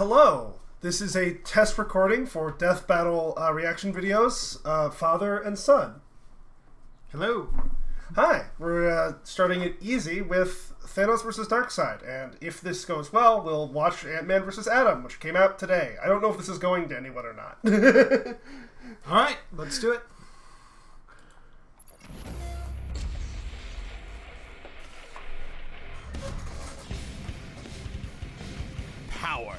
Hello, this is a test recording for Death Battle reaction videos, father and son. Hello. Hi, we're starting it easy with Thanos versus Darkseid, and if this goes well, we'll watch Ant-Man versus Atom, which came out today. I don't know if this is going to anyone or not. Alright, let's do it. Power.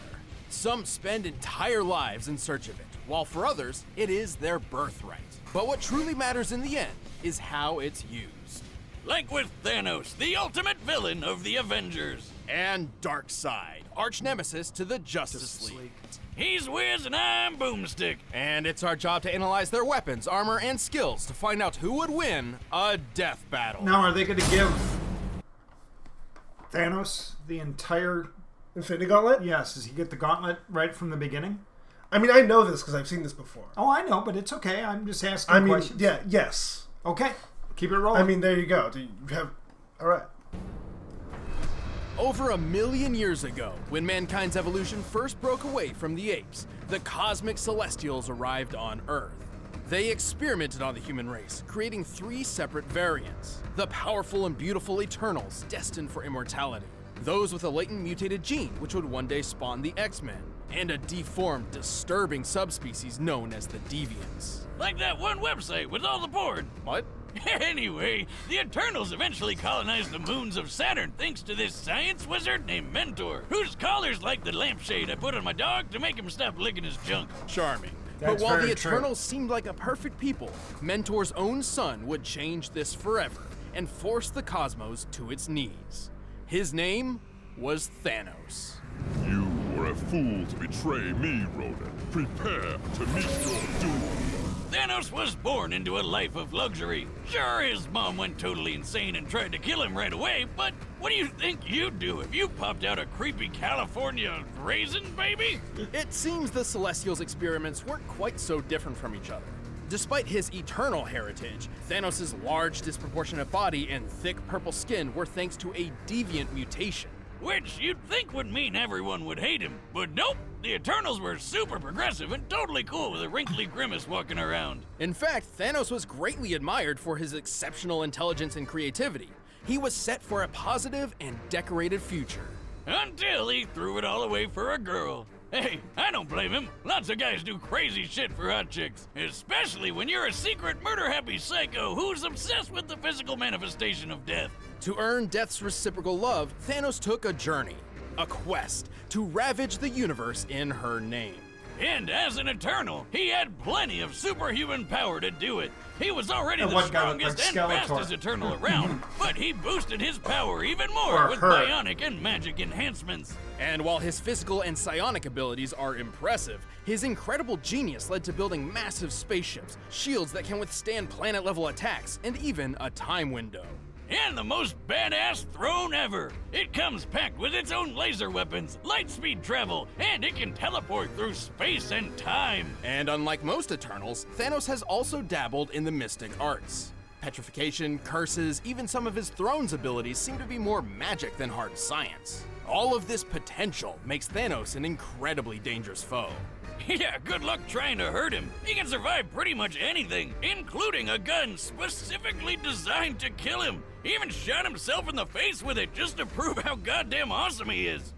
Some spend entire lives in search of it, while for others, it is their birthright. But what truly matters in the end is how it's used. Like with Thanos, the ultimate villain of the Avengers. And Darkseid, arch nemesis to the Justice League. He's Wiz and I'm Boomstick. And it's our job to analyze their weapons, armor, and skills to find out who would win a death battle. Now, are they going to give Thanos the entire Infinity Gauntlet? Yes, does he get the gauntlet right from the beginning? I mean, I know this because I've seen this before. Oh, I know, but it's okay. I'm just asking questions. Yeah, yes. Okay, keep it rolling. I mean, there you go. Do you have... All right. Over 1 million years ago, when mankind's evolution first broke away from the apes, the cosmic Celestials arrived on Earth. They experimented on the human race, creating 3 separate variants. The powerful and beautiful Eternals, destined for immortality. Those with a latent mutated gene, which would one day spawn the X-Men. And a deformed, disturbing subspecies known as the Deviants. Like that one website with all the porn. What? Anyway, the Eternals eventually colonized the moons of Saturn thanks to this science wizard named Mentor, whose collar's like the lampshade I put on my dog to make him stop licking his junk. Charming. That's but while the very true. Eternals seemed like a perfect people, Mentor's own son would change this forever and force the cosmos to its knees. His name was Thanos. You were a fool to betray me, Ronan. Prepare to meet your doom. Thanos was born into a life of luxury. Sure, his mom went totally insane and tried to kill him right away, but what do you think you'd do if you popped out a creepy California raisin, baby? It seems the Celestials' experiments weren't quite so different from each other. Despite his eternal heritage, Thanos' large, disproportionate body and thick purple skin were thanks to a deviant mutation. Which you'd think would mean everyone would hate him, but nope, the Eternals were super progressive and totally cool with a wrinkly grimace walking around. In fact, Thanos was greatly admired for his exceptional intelligence and creativity. He was set for a positive and decorated future. Until he threw it all away for a girl. Hey, I don't blame him. Lots of guys do crazy shit for hot chicks, especially when you're a secret murder-happy psycho who's obsessed with the physical manifestation of death. To earn Death's reciprocal love, Thanos took a journey, a quest, to ravage the universe in her name. And as an Eternal, he had plenty of superhuman power to do it. He was already the one guy looked strongest like and Skeletor. fastest Eternal around, but he boosted his power even more Or with her. bionic and magic enhancements. And while his physical and psionic abilities are impressive, his incredible genius led to building massive spaceships, shields that can withstand planet-level attacks, and even a time window. And the most badass throne ever. It comes packed with its own laser weapons, light speed travel, and it can teleport through space and time. And unlike most Eternals, Thanos has also dabbled in the mystic arts. Petrification, curses, even some of his throne's abilities seem to be more magic than hard science. All of this potential makes Thanos an incredibly dangerous foe. Yeah, good luck trying to hurt him. He can survive pretty much anything, including a gun specifically designed to kill him. He even shot himself in the face with it just to prove how goddamn awesome he is.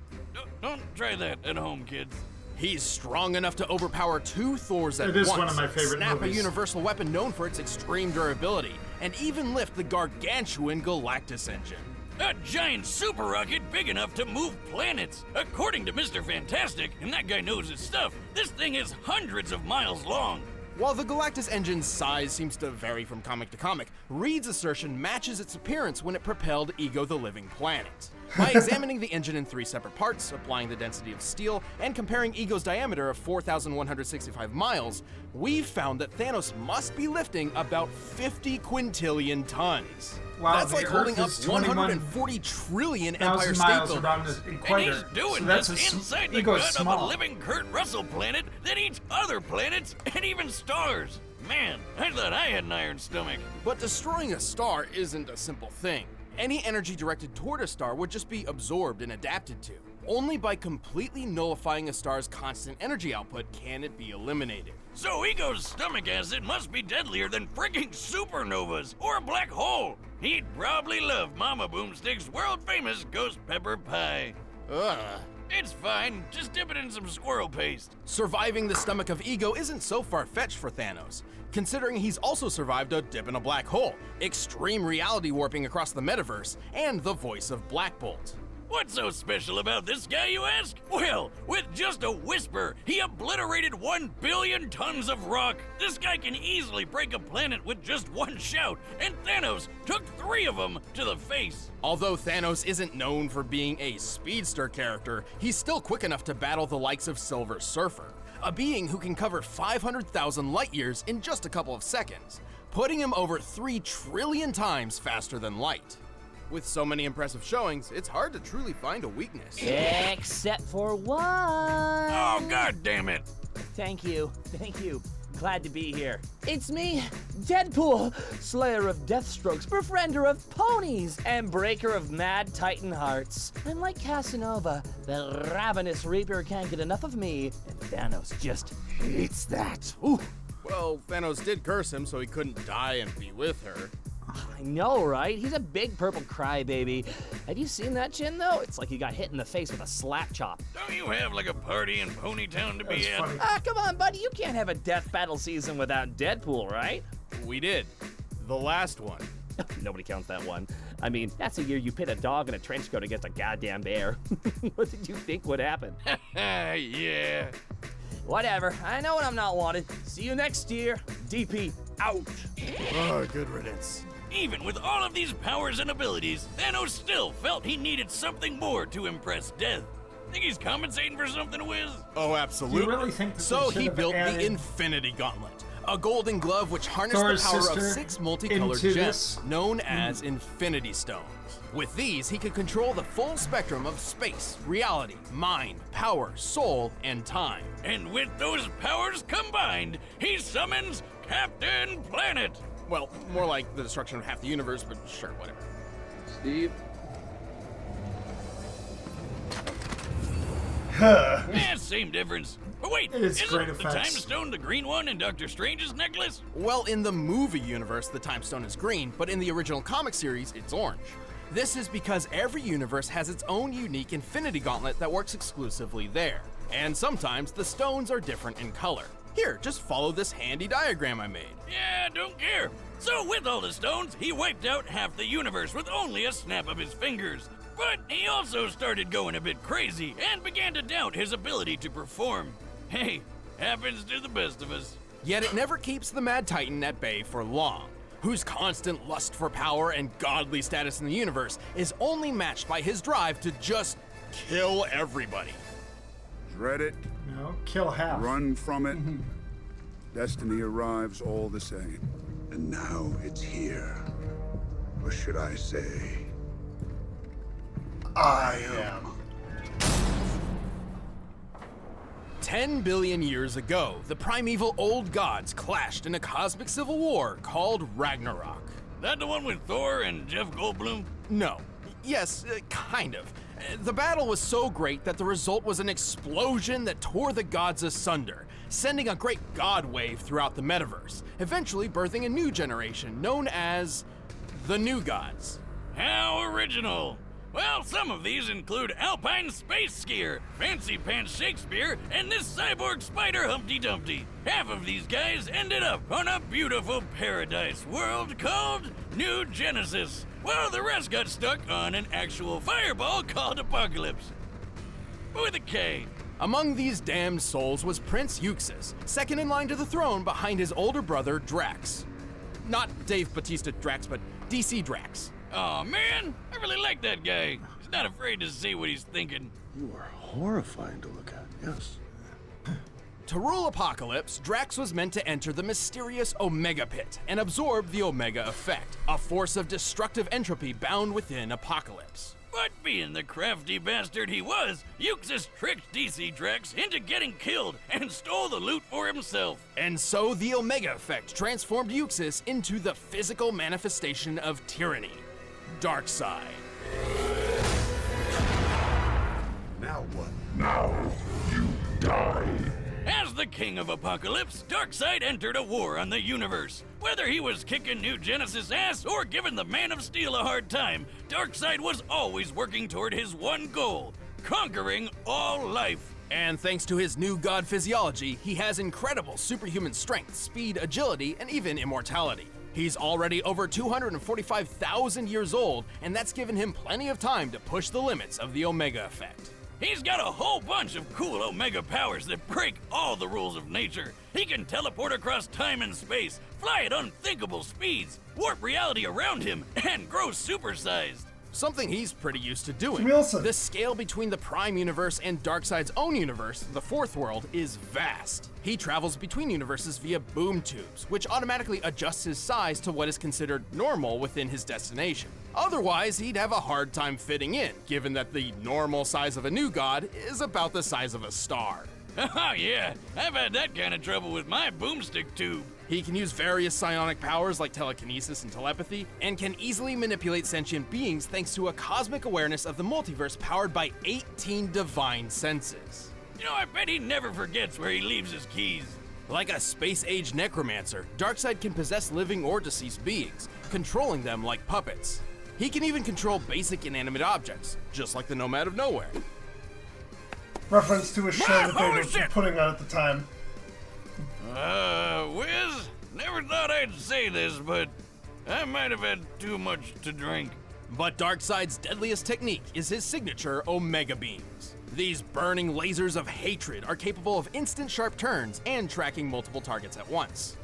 Don't try that at home, kids. He's strong enough to overpower 2 Thors at It is once, one of my favorite snap movies. a universal weapon known for its extreme durability, and even lift the gargantuan Galactus engine. A giant super rocket big enough to move planets. According to Mr. Fantastic, and that guy knows his stuff, this thing is hundreds of miles long. While the Galactus engine's size seems to vary from comic to comic, Reed's assertion matches its appearance when it propelled Ego the Living Planet. By examining the engine in 3 separate parts, applying the density of steel, and comparing Ego's diameter of 4,165 miles, we've found that Thanos must be lifting about 50 quintillion tons. Wow, That's the like holding up Earth is 140 trillion Empire 1,000 State miles Buildings. around the And equator. he's doing so that's this inside the Ego's gut small. of a living Kurt Russell planet that eats other planets and even stars. Man, I thought I had an iron stomach. But destroying a star isn't a simple thing. Any energy directed toward a star would just be absorbed and adapted to. Only by completely nullifying a star's constant energy output can it be eliminated. So Ego's stomach acid must be deadlier than frigging supernovas or a black hole. He'd probably love Mama Boomstick's world-famous ghost pepper pie. Ugh. It's fine, just dip it in some squirrel paste. Surviving the stomach of Ego isn't so far-fetched for Thanos, considering he's also survived a dip in a black hole, extreme reality warping across the metaverse, and the voice of Black Bolt. What's so special about this guy, you ask? Well, with just a whisper, he obliterated 1 billion tons of rock. This guy can easily break a planet with just one shout, and Thanos took 3 of them to the face. Although Thanos isn't known for being a speedster character, he's still quick enough to battle the likes of Silver Surfer, a being who can cover 500,000 light years in just a couple of seconds, putting him over 3 trillion times faster than light. With so many impressive showings, it's hard to truly find a weakness. Except for one. Oh, god damn it. Thank you. Glad to be here. It's me, Deadpool, slayer of Deathstrokes, befriender of ponies, and breaker of mad titan hearts. I'm like Casanova, the ravenous reaper can't get enough of me, and Thanos just hates that. Ooh. Well, Thanos did curse him so he couldn't die and be with her. I know, right? He's a big purple crybaby. Have you seen that chin, though? It's like he got hit in the face with a slap chop. Don't you have like a party in Ponytown to be That's at? funny. Ah, come on, buddy. You can't have a death battle season without Deadpool, right? We did. The last one. Nobody counts that one. I mean, that's the year you pit a dog in a trench coat against a goddamn bear. What did you think would happen? Yeah. Whatever. I know when I'm not wanted. See you next year. DP out. Oh, good riddance. Even with all of these powers and abilities, Thanos still felt he needed something more to impress Death. Think he's compensating for something, Wiz? Oh, absolutely. You really think that so they should he have built added the Infinity Gauntlet, a golden glove which harnessed Thor's the power of sister 6 multicolored into gems, this? known as Infinity Stones. With these, he could control the full spectrum of space, reality, mind, power, soul, and time. And with those powers combined, he summons Captain Planet. Well, more like the destruction of half the universe, but sure, whatever. Steve? Same difference. But wait, It's isn't great the effects. Time Stone the green one in Doctor Strange's necklace? Well, in the movie universe, the Time Stone is green, but in the original comic series, it's orange. This is because every universe has its own unique Infinity Gauntlet that works exclusively there. And sometimes the stones are different in color. Here, just follow this handy diagram I made. Yeah, don't care. So with all the stones, he wiped out half the universe with only a snap of his fingers. But he also started going a bit crazy and began to doubt his ability to perform. Hey, happens to the best of us. Yet it never keeps the Mad Titan at bay for long, whose constant lust for power and godly status in the universe is only matched by his drive to just kill everybody. Dread it, No, kill half. run from it. Destiny arrives all the same. And now it's here. Or should I say, I am. 10 billion years ago, the primeval old gods clashed in a cosmic civil war called Ragnarok. That the one with Thor and Jeff Goldblum? No. Yes, kind of. The battle was so great that the result was an explosion that tore the gods asunder, sending a great god wave throughout the metaverse, eventually birthing a new generation known as the New Gods. How original! Well, some of these include Alpine Space Skier, Fancy Pants Shakespeare, and this cyborg spider Humpty Dumpty. Half of these guys ended up on a beautiful paradise world called New Genesis, while the rest got stuck on an actual fireball called Apocalypse. With a K. Among these damned souls was Prince Euxis, second in line to the throne behind his older brother Drax. Not Dave Bautista Drax, but DC Drax. Aw, man, I really like that guy. He's not afraid to say what he's thinking. You are horrifying to look at, yes. To rule Apocalypse, Drax was meant to enter the mysterious Omega Pit and absorb the Omega Effect, a force of destructive entropy bound within Apocalypse. But being the crafty bastard he was, Euxis tricked DC Drax into getting killed and stole the loot for himself. And so the Omega Effect transformed Euxis into the physical manifestation of tyranny, Darkseid. now Now what? Now you die. As the King of Apocalypse, Darkseid entered a war on the universe. Whether he was kicking New Genesis' ass or giving the Man of Steel a hard time, Darkseid was always working toward his one goal: conquering all life. And thanks to his new god physiology, he has incredible superhuman strength, speed, agility, and even immortality. He's already over 245,000 years old, and that's given him plenty of time to push the limits of the Omega effect. He's got a whole bunch of cool Omega powers that break all the rules of nature. He can teleport across time and space, fly at unthinkable speeds, warp reality around him, and grow supersized. Something he's pretty used to doing. Wilson. The scale between the Prime Universe and Darkseid's own universe, the Fourth World, is vast. He travels between universes via boom tubes, which automatically adjusts his size to what is considered normal within his destination. Otherwise, he'd have a hard time fitting in, given that the normal size of a new god is about the size of a star. Oh yeah, I've had that kind of trouble with my boomstick tube. He can use various psionic powers like telekinesis and telepathy, and can easily manipulate sentient beings thanks to a cosmic awareness of the multiverse powered by 18 divine senses. You know, I bet he never forgets where he leaves his keys. Like a space-age necromancer, Darkseid can possess living or deceased beings, controlling them like puppets. He can even control basic inanimate objects, just like the Nomad of Nowhere. Reference to a show that they Holy were shit! putting on at the time. Wiz, never thought I'd say this, but I might have had too much to drink. But Darkseid's deadliest technique is his signature Omega Beams. These burning lasers of hatred are capable of instant sharp turns and tracking multiple targets at once.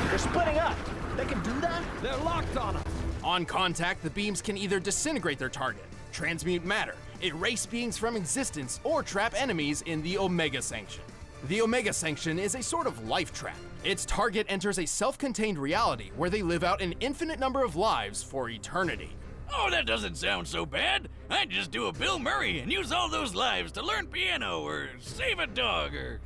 They're splitting up. They can do that? They're locked on us. On contact, the beams can either disintegrate their target, transmute matter, erase beings from existence, or trap enemies in the Omega Sanction. The Omega Sanction is a sort of life trap. Its target enters a self-contained reality where they live out an infinite number of lives for eternity. Oh, that doesn't sound so bad. I'd just do a Bill Murray and use all those lives to learn piano or save a dog or...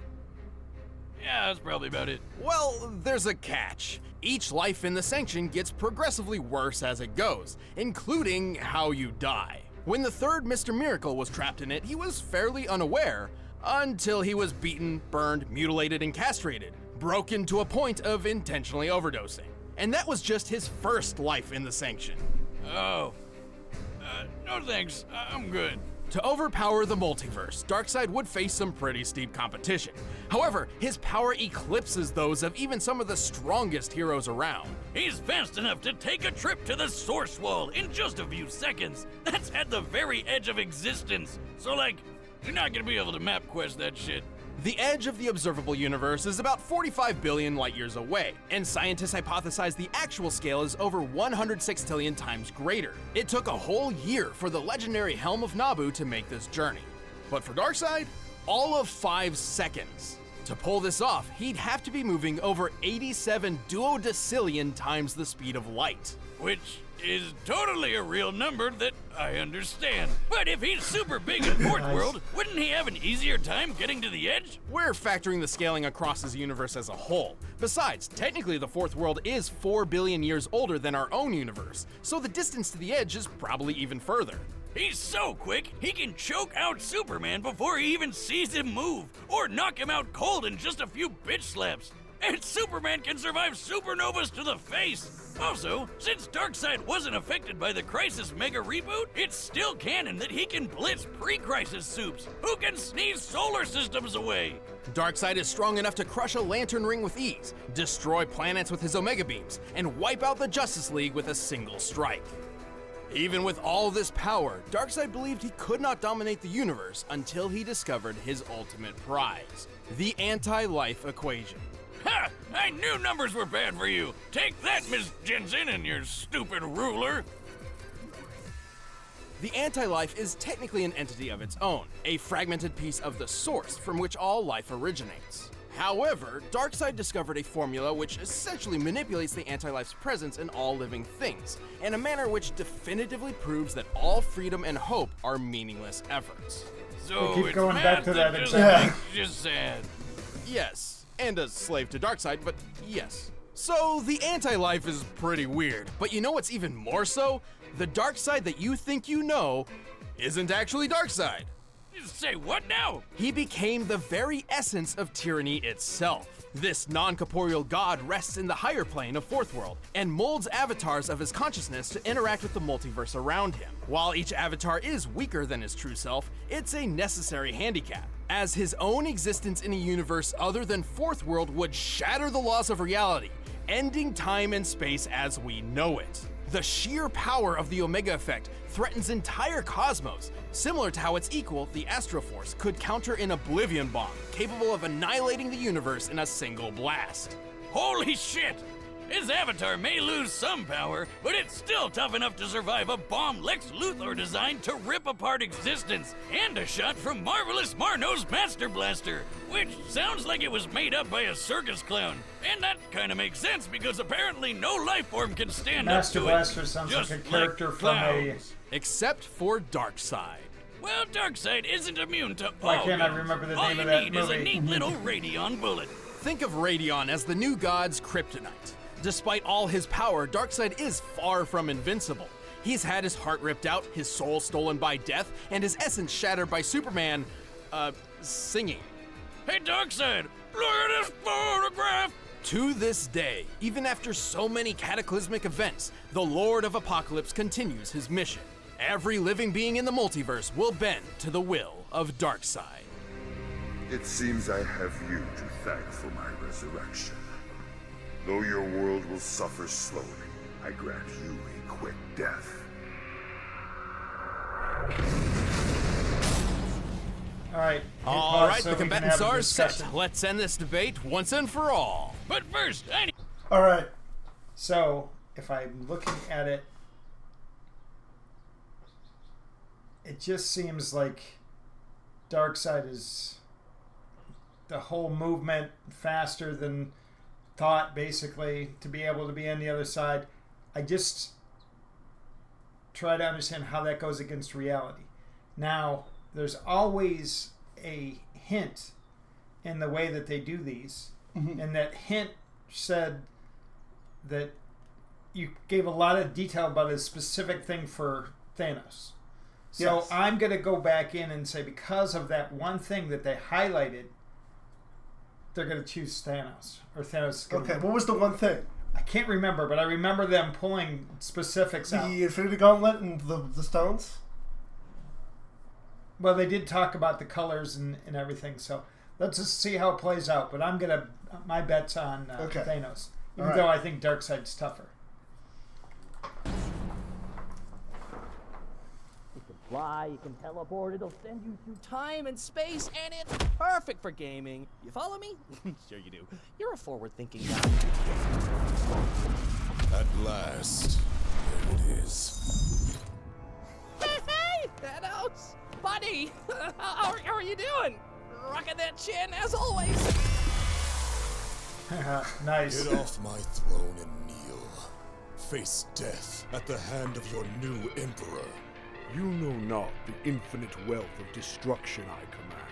Yeah, that's probably about it. Well, there's a catch. Each life in the Sanction gets progressively worse as it goes, including how you die. When the third Mr. Miracle was trapped in it, he was fairly unaware, until he was beaten, burned, mutilated, and castrated, broken to a point of intentionally overdosing. And that was just his first life in the Sanction. Oh. No thanks. I'm good. To overpower the multiverse, Darkseid would face some pretty steep competition. However, his power eclipses those of even some of the strongest heroes around. He's fast enough to take a trip to the Source Wall in just a few seconds. That's at the very edge of existence. So, like, you're not gonna be able to map quest that shit. The edge of the observable universe is about 45 billion light years away, and scientists hypothesize the actual scale is over 100 sextillion times greater. It took a whole year for the legendary Helm of Nabu to make this journey. But for Darkseid, all of 5 seconds. To pull this off, he'd have to be moving over 87 duodecillion times the speed of light. Which is totally a real number that I understand. But if he's super big in Fourth World, wouldn't he have an easier time getting to the edge? We're factoring the scaling across his universe as a whole. Besides, technically the Fourth World is 4 billion years older than our own universe, so the distance to the edge is probably even further. He's so quick, he can choke out Superman before he even sees him move, or knock him out cold in just a few bitch slaps. And Superman can survive supernovas to the face! Also, since Darkseid wasn't affected by the Crisis Mega Reboot, it's still canon that he can blitz pre-Crisis soups, who can sneeze solar systems away! Darkseid is strong enough to crush a lantern ring with ease, destroy planets with his Omega Beams, and wipe out the Justice League with a single strike. Even with all this power, Darkseid believed he could not dominate the universe until he discovered his ultimate prize, the anti-life equation. Ha! I knew numbers were bad for you! Take that, Miss Jensen and your stupid ruler! The anti-life is technically an entity of its own, a fragmented piece of the source from which all life originates. However, Darkseid discovered a formula which essentially manipulates the anti-life's presence in all living things, in a manner which definitively proves that all freedom and hope are meaningless efforts. So keep it's going back to that just example. makes you sad. Yes, and a slave to Darkseid, but yes. So the anti-life is pretty weird, but you know what's even more so? The Darkseid that you think you know isn't actually Darkseid. Say what now? He became the very essence of tyranny itself. This non-corporeal god rests in the higher plane of Fourth World and molds avatars of his consciousness to interact with the multiverse around him. While each avatar is weaker than his true self, it's a necessary handicap, as his own existence in a universe other than Fourth World would shatter the laws of reality, ending time and space as we know it. The sheer power of the Omega Effect threatens entire cosmos, similar to how its equal, the Astroforce, could counter an Oblivion Bomb, capable of annihilating the universe in a single blast. Holy shit! His avatar may lose some power, but it's still tough enough to survive a bomb Lex Luthor designed to rip apart existence, and a shot from Marvelous Marno's Master Blaster, which sounds like it was made up by a circus clown. And that kind of makes sense because apparently no life form can stand Master up to Blaster it. sounds Just like a character from a... clowns. Except for Darkseid. Well, Darkseid isn't immune to Why all can't I guns. remember the All name you of that need is a movie? neat little Radion bullet. Think of Radion as the new god's kryptonite. Despite all his power, Darkseid is far from invincible. He's had his heart ripped out, his soul stolen by death, and his essence shattered by Superman, singing. Hey, Darkseid, look at this photograph! To this day, even after so many cataclysmic events, the Lord of Apocalypse continues his mission. Every living being in the multiverse will bend to the will of Darkseid. It seems I have you to thank for my resurrection. Though your world will suffer slowly, I grant you a quick death. All right, the combatants are set. Let's end this debate once and for all. But first, I need... All right. So, if I'm looking at it, it just seems like Darkseid is the whole movement faster than thought, basically, to be able to be on the other side. I just try to understand how that goes against reality. Now, there's always a hint in the way that they do these, and that hint said that you gave a lot of detail about a specific thing for Thanos. So Yes. I'm going to go back in and say, because of that one thing that they highlighted, they're going to choose Thanos. Or Thanos is going Okay, to... what was the one thing? I can't remember, but I remember them pulling specifics out. The Infinity Gauntlet and the stones? Well, they did talk about the colors and everything, so let's just see how it plays out. But I'm going to... My bet's on Okay. Thanos. All Even right. though I think Darkseid's tougher. You can fly, you can teleport, it'll send you through time and space, and it's perfect for gaming. You follow me? Sure you do. You're a forward-thinking guy. At last, there it is. Hey, Thanos! Buddy! how are you doing? Rocking that chin, as always. Nice. Get off my throne and kneel. Face death at the hand of your new emperor. You know not the infinite wealth of destruction I command.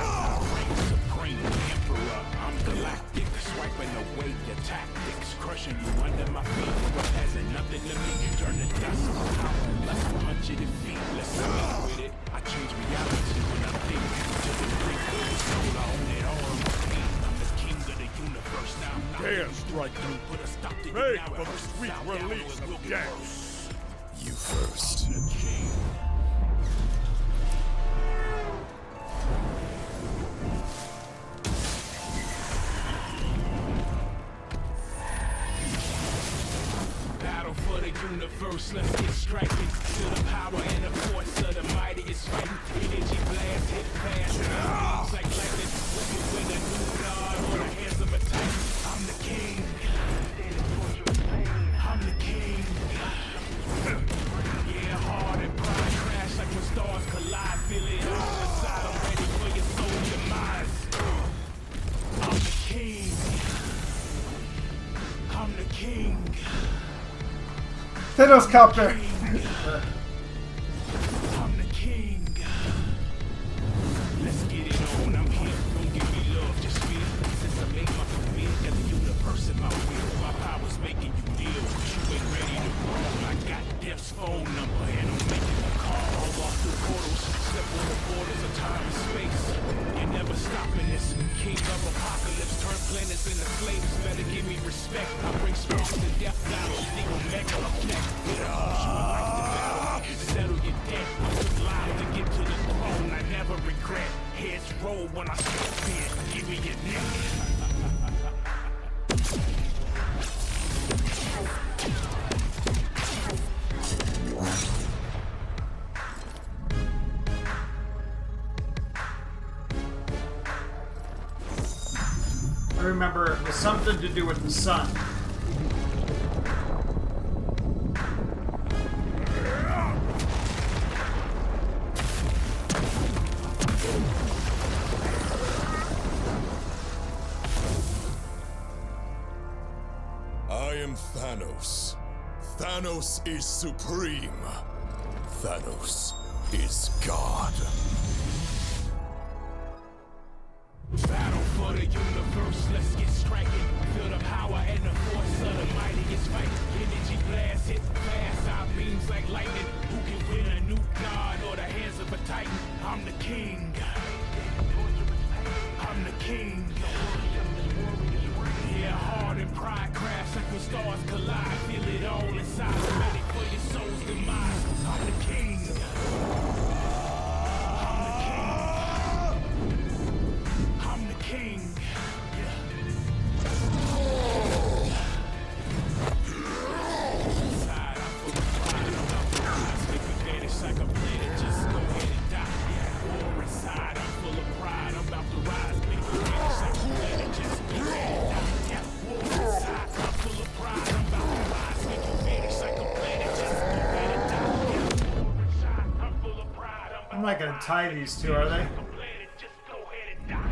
Supreme Emperor, I'm galactic, swiping away your tactics, crushing you under my feet, passing nothing to me, turn the dust to power, let's punch it in feet, let's start with it, I change reality when I think, to the great good soul, I own it all on my feet, I'm the king of the universe, now I'm not Dare strike me. put a stop to Beg it now, for the first sweet bow down release or it of will be death. worse. You first. The king. Battle for the universe, let's get striking. To the power and the force of the mightiest fighting. Energy blast, hit fast. Moves like lightning. With a new god on the hands of a titan. I'm the king. I'm the king. Yeah, hard and pride crash like when stars collide. Feel it on the side. I'm ready for your soul demise. I'm the king. I'm the king. Thanos Copter! I'm the king. Let's get it on. I'm here. Don't give me love, just feel. Since I made my commit, got the universe in my will. My power's making you kneel. You ain't ready to roll. I phone number and I'm making a call. I'll walk through portals, step on the borders of time and space. You're never stopping this. King of apocalypse, turn planets into slaves. Better give me respect. I bring sparks to death, battle, legal mega effect. Settle your debt. I took lives to get to the throne. I never regret. Heads roll when I step in. Give me your neck. I remember it was something to do with the sun. I am Thanos. Thanos is supreme. Thanos is God. Battle for the universe, let's get striking. Feel the power and the force of the mightiest fight. Energy blast hit fast, our beams like lightning. Who can win a new god or the hands of a titan? I'm the king. I'm the king. Yeah, hard and pride crash like when stars collide. Feel it all inside, ready for your soul's demise. I'm the king. I'm the king. Inside, I'm full of pride. I'm about to rise. Make me vanish like a planet. Just go ahead and die. War inside, I'm full of pride. I'm about to rise. Make me vanish like a planet. Just go ahead and die. War inside, I'm full of pride. I'm about to rise. Make me vanish like a planet. Just go ahead and die. War inside, I'm full of pride. I'm not gonna tie these two, are they? Just go ahead and die.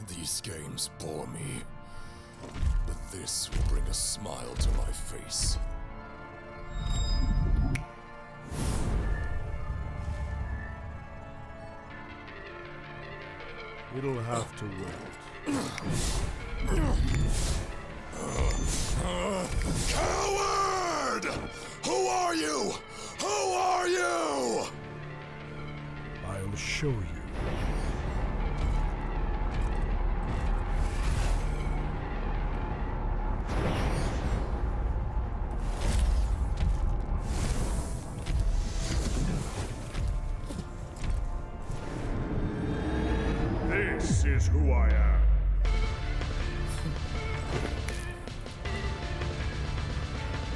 These games bore me, but this will bring a smile to my face. It'll have to wait. Coward! Who are you? Who are you? I'll show you. This is who I am.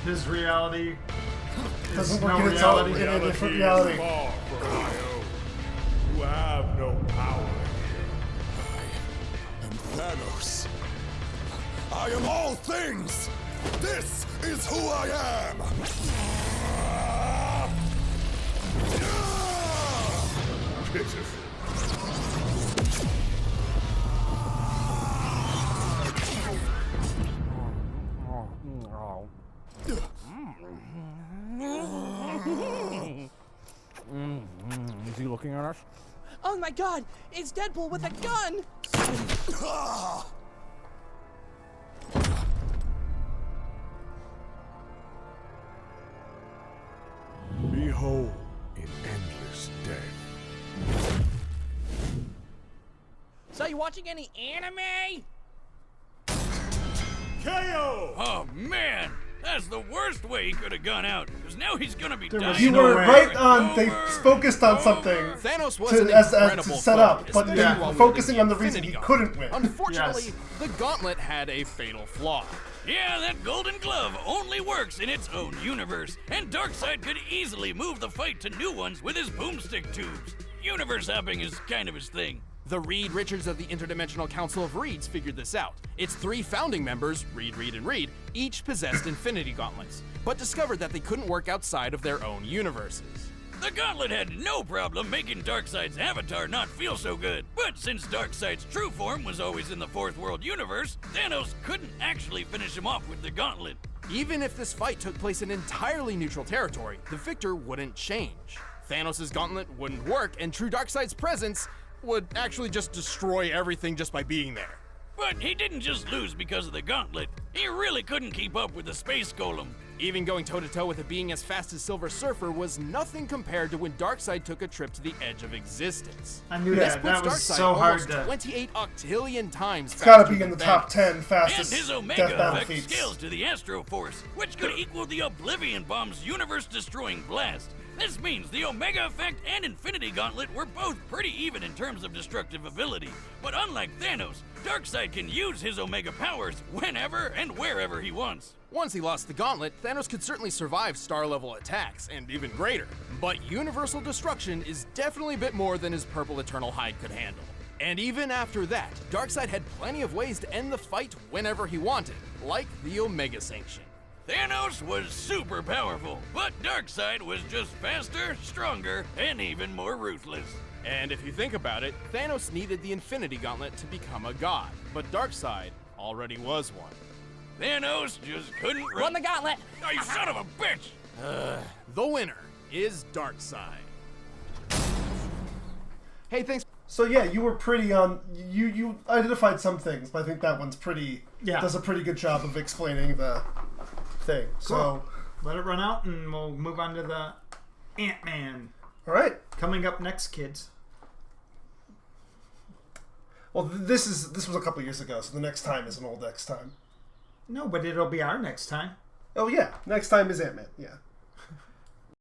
His reality Doesn't is work no in its own reality. in a different reality. Far from my own. You have no power I am Thanos. I am all things. This is who I am. Pitiful. Is he looking at us? Oh my god, it's Deadpool with a gun! Behold, in endless death. So you watching any anime? KO! Oh man, that's the worst way he could have gone out. Because now he's gonna be There was dying. You no were way. right on. They focused on something Thanos was to, an as incredible to set up, foe, but they especially were while focusing wielding on the the reason Infinity he Gauntlet. couldn't win. Unfortunately, Yes. the gauntlet had a fatal flaw. Yeah, that golden glove only works in its own universe, and Darkseid could easily move the fight to new ones with his boomstick tubes. Universe hopping is kind of his thing. The Reed Richards of the Interdimensional Council of Reeds figured this out. Its 3 founding members, Reed, Reed, and Reed, each possessed Infinity Gauntlets, but discovered that they couldn't work outside of their own universes. The Gauntlet had no problem making Darkseid's avatar not feel so good. But since Darkseid's true form was always in the Fourth World universe, Thanos couldn't actually finish him off with the Gauntlet. Even if this fight took place in entirely neutral territory, the victor wouldn't change. Thanos' gauntlet wouldn't work, and true Darkseid's presence would actually just destroy everything just by being there. But he didn't just lose because of the Gauntlet. He really couldn't keep up with the Space Golem. Even going toe-to-toe with a being as fast as Silver Surfer was nothing compared to when Darkseid took a trip to the edge of existence. I knew This that. puts That was Darkseid so hard almost to... 28 octillion times It's gotta faster be in the than top Thanos. 10 fastest And his death Omega battle effect feats. scales to the Astro Force, which could equal the Oblivion Bomb's universe-destroying blast. This means the Omega Effect and Infinity Gauntlet were both pretty even in terms of destructive ability. But unlike Thanos, Darkseid can use his Omega powers whenever and wherever he wants. Once he lost the gauntlet, Thanos could certainly survive star-level attacks, and even greater. But universal destruction is definitely a bit more than his purple Eternal Hide could handle. And even after that, Darkseid had plenty of ways to end the fight whenever he wanted, like the Omega Sanction. Thanos was super powerful, but Darkseid was just faster, stronger, and even more ruthless. And if you think about it, Thanos needed the Infinity Gauntlet to become a god, but Darkseid already was one. Thanos just couldn't run. Won the gauntlet! Oh, you son of a bitch! The winner is Darkseid. Hey, thanks. So yeah, you were pretty on. You identified some things, but I think that one's pretty. Yeah. Does a pretty good job of explaining the thing. So let it run out, and we'll move on to the Ant-Man. All right. Coming up next, kids. Well, this was a couple years ago, so the next time is an old next time. No, but it'll be our next time. Oh yeah, next time is Ant-Man. Yeah.